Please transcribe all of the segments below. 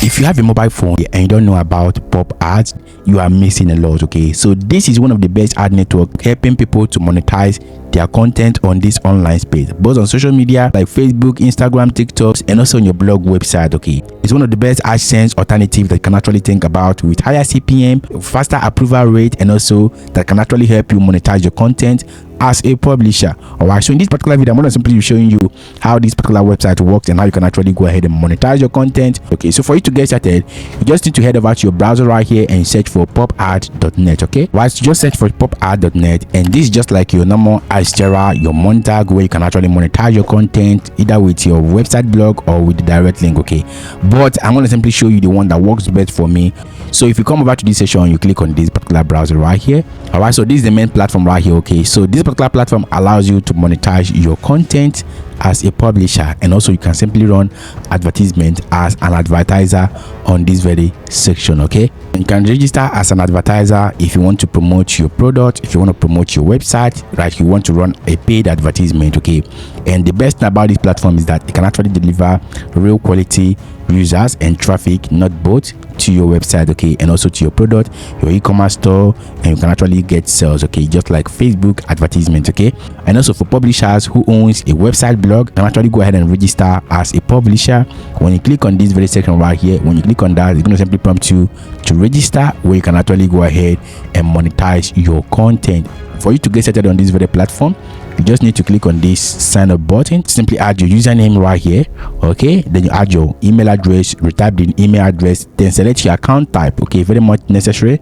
If you have a mobile phone and you don't know about PopAds, you are missing a lot. Okay, so this is one of the best ad network helping people to monetize their content on this online space, both on social media like Facebook, Instagram, TikToks, and also on your blog website. Okay, it's one of the best AdSense alternatives that you can actually think about, with higher CPM, faster approval rate, and also that can actually help you monetize your content as a publisher. Alright, so in this particular video, I'm going to simply be showing you how this particular website works and how you can actually go ahead and monetize your content. Okay, so for you to get started, you just need to head over to your browser right here and search for popad.net. okay, right, so just search for popad.net, and this is just like your normal Astera, your Montag, where you can actually monetize your content either with your website blog or with the direct link. Okay, but I'm going to simply show you the one that works best for me. So if you come over to this section, you click on this particular browser right here. All right, so this is the main platform right here. Okay, so this particular platform allows you to monetize your content as a publisher, and also you can simply run advertisement as an advertiser on this very section. Okay, you can register as an advertiser if you want to promote your product, if you want to promote your website, right? You want to run a paid advertisement. Okay, and the best thing about this platform is that it can actually deliver real quality users and traffic, not both to your website, okay, and also to your product, your e-commerce store, and you can actually get sales, okay, just like Facebook advertisement. Okay, and also for publishers who owns a website blog, you can actually go ahead and register as a publisher. When you click on this very section right here, when you click on that, it's going to simply prompt you to register, where you can actually go ahead and monetize your content. For you to get started on this very platform, you just need to click on this sign up button. Simply add your username right here. Okay, then you add your email address, retype the email address, then select your account type. Okay, very much necessary.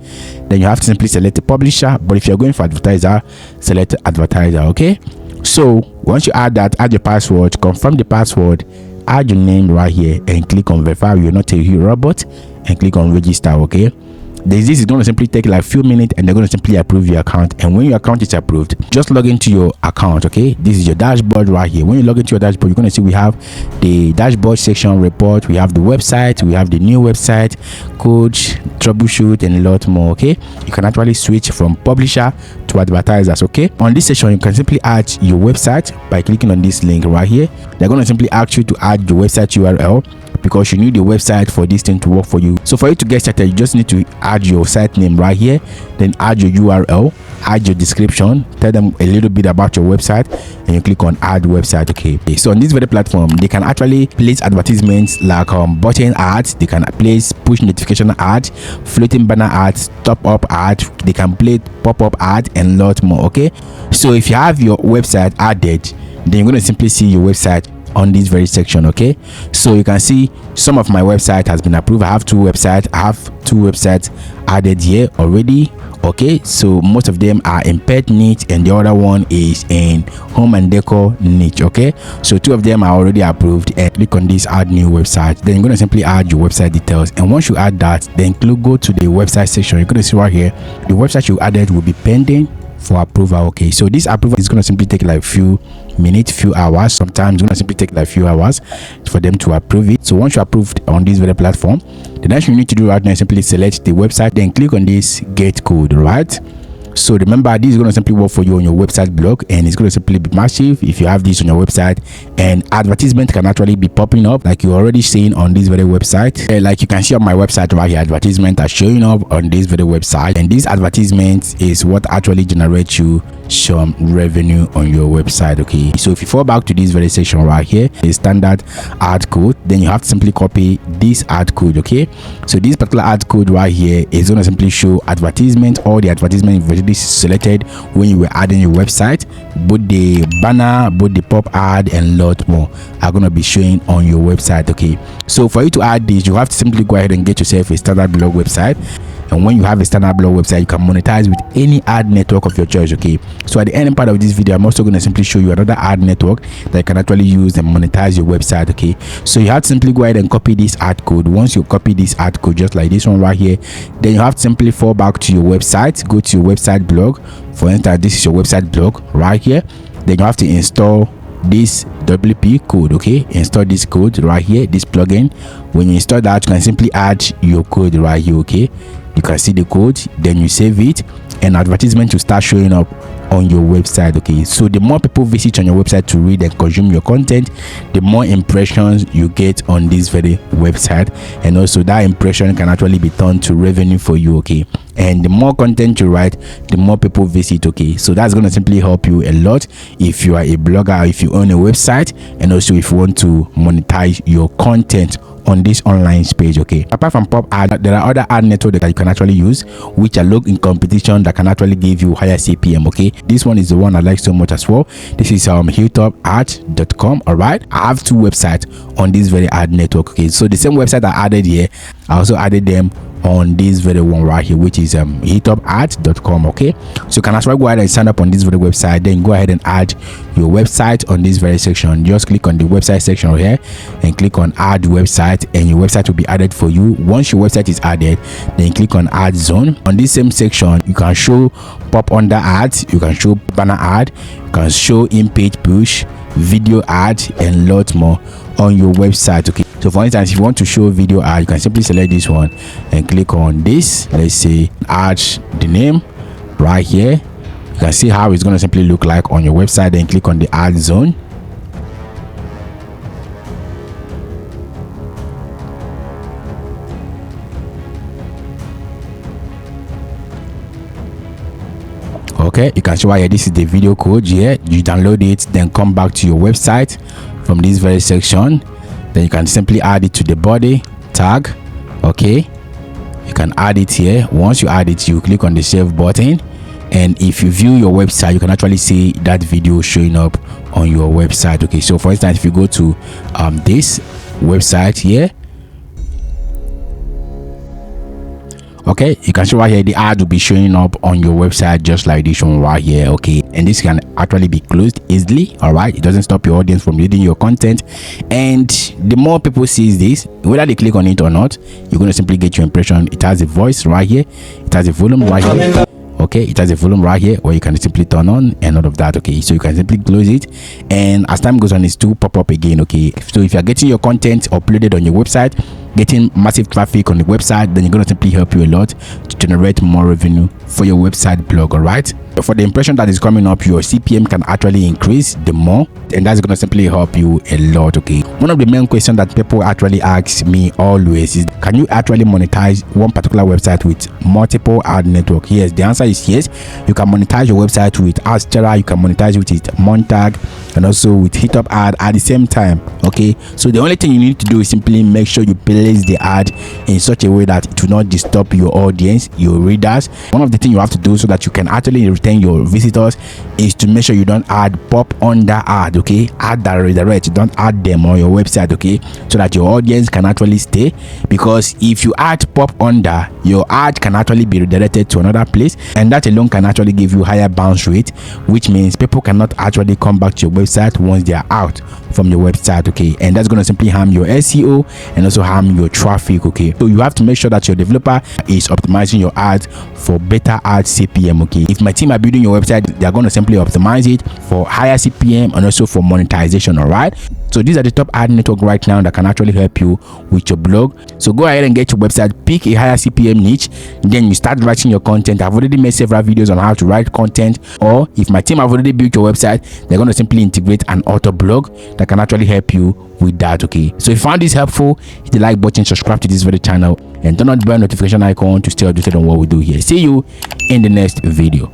Then you have to simply select the publisher, but if you're going for advertiser, select advertiser. Okay, so once you add that, add your password, confirm the password, add your name right here, and click on verify you're not a robot, and click on register. Okay, this is going to simply take like a few minutes, and they're going to simply approve your account. And when your account is approved, just log into your account. Okay, this is your dashboard right here. When you log into your dashboard, you're going to see we have the dashboard section, report, we have the website, we have the new website, coach, troubleshoot, and a lot more. Okay, you can actually switch from publisher to advertisers. Okay, on this section, you can simply add your website by clicking on this link right here. They're going to simply ask you to add your website URL, because you need a website for this thing to work for you. So for you to get started, you just need to add your site name right here, then add your URL, add your description, tell them a little bit about your website, and you click on add website. Okay, so on this very platform, they can actually place advertisements like button ads, they can place push notification ad, floating banner ads, top up ad, they can play pop-up ad, and a lot more. Okay, so if you have your website added, then you're going to simply see your website on this very section. Okay, so you can see some of my website has been approved. I have two websites added here already. Okay, so most of them are in pet niche, and the other one is in home and decor niche. Okay, so two of them are already approved, and click on this add new website. Then you're going to simply add your website details, and once you add that, then go to the website section. You're going to see right here the website you added will be pending for approval. Okay, so this approval is going to simply take like few minutes, few hours. Sometimes it's going to simply take like few hours for them to approve it. So once you're approved on this very platform, the next thing you need to do right now is simply select the website, then click on this get code. Right, so remember, this is going to simply work for you on your website blog, and it's going to simply be massive if you have this on your website, and advertisement can actually be popping up like you're already seeing on this very website. Like you can see on my website right here, advertisement are showing up on this very website, and this advertisement is what actually generates you some revenue on your website. Okay, so if you fall back to this very section right here, the standard ad code, then you have to simply copy this ad code. Okay, so this particular ad code right here is going to simply show advertisement, all the advertisement you've already selected when you were adding your website, both the banner, both the pop ad, and a lot more are going to be showing on your website. Okay, so for you to add this, you have to simply go ahead and get yourself a standard blog website. And when you have a standard blog website, you can monetize with any ad network of your choice. Okay, so at the end part of this video, I'm also going to simply show you another ad network that you can actually use and monetize your website. Okay, so you have to simply go ahead and copy this ad code. Once you copy this ad code, just like this one right here, then you have to simply fall back to your website, go to your website blog. For instance, this is your website blog right here. Then you have to install this WP code. Okay, install this code right here, this plugin. When you install that, you can simply add your code right here. Okay, you can see the code, then you save it, and advertisement will start showing up on your website. Okay, so the more people visit on your website to read and consume your content, the more impressions you get on this very website, and also that impression can actually be turned to revenue for you. Okay, and the more content you write, the more people visit. Okay, so that's going to simply help you a lot if you are a blogger, if you own a website, and also if you want to monetize your content on this online space. Okay, apart from PopAds, there are other ad networks that you can actually use, which are low in competition, that can actually give you higher CPM. Okay, this one is the one I like so much as well. This is Hilltopads.com. all right, I have two websites on this very ad network. Okay, so the same website I added here, I also added them on this very one right here, which is Hilltopads.com. okay, so you can actually go ahead and sign up on this very website, then go ahead and add your website on this very section. Just click on the website section right here and click on add website, and your website will be added for you. Once your website is added, then click on add zone. On this same section, you can show pop under ads, you can show banner ad, you can show in-page push, video ad, and lot more on your website. Okay, so for instance, if you want to show video ad, you can simply select this one and click on this. Let's say add the name right here. You can see how it's going to simply look like on your website. Then click on the ad zone. Okay, you can see right here, this is the video code here. You download it, then come back to your website from this very section. Then you can simply add it to the body tag. Okay, you can add it here. Once you add it, you click on the save button, and if you view your website, you can actually see that video showing up on your website. Okay, so for instance, if you go to this website here, okay, you can see right here the ad will be showing up on your website just like this one right here. Okay, and this can actually be closed easily. All right, it doesn't stop your audience from reading your content, and the more people sees this, whether they click on it or not, you're going to simply get your impression. It has a voice right here, it has a volume right here. Okay, it has a volume right here where you can simply turn on and all of that. Okay, so you can simply close it, and as time goes on, it's to pop up again. Okay, so if you're getting your content uploaded on your website, getting massive traffic on the website, then you're going to simply help you a lot to generate more revenue for your website blog. All right, for the impression that is coming up, your CPM can actually increase the more, and that's going to simply help you a lot. Okay, one of the main questions that people actually ask me always is, can you actually monetize one particular website with multiple ad network? Yes, the answer is yes. You can monetize your website with AdSense, you can monetize with Monetag, and also with Hilltopads at the same time. Okay, so the only thing you need to do is simply make sure you place the ad in such a way that it will not disturb your audience, your readers. One of the things you have to do so that you can actually retain your visitors is to make sure you don't add pop under ad. Okay, add that redirect, don't add them on your website. Okay, so that your audience can actually stay, because if you add pop under, your ad can actually be redirected to another place, and that alone can actually give you higher bounce rate, which means people cannot actually come back to your website once they are out from your website. Okay, and that's going to simply harm your SEO and also harm your traffic. Okay, so you have to make sure that your developer is optimizing your ads for better ad CPM. Okay, if my team are building your website, they are going to simply optimize it for higher CPM and also for monetization. All right, so these are the top ad network right now that can actually help you with your blog. So go ahead and get your website, pick a higher CPM niche, then you start writing your content. I've already made several videos on how to write content, or if my team have already built your website, they're going to simply integrate an auto blog that can actually help you with that. Okay, so if you found this helpful, hit the like button, subscribe to this very channel, and turn on the bell notification icon to stay updated on what we do here. See you in the next video.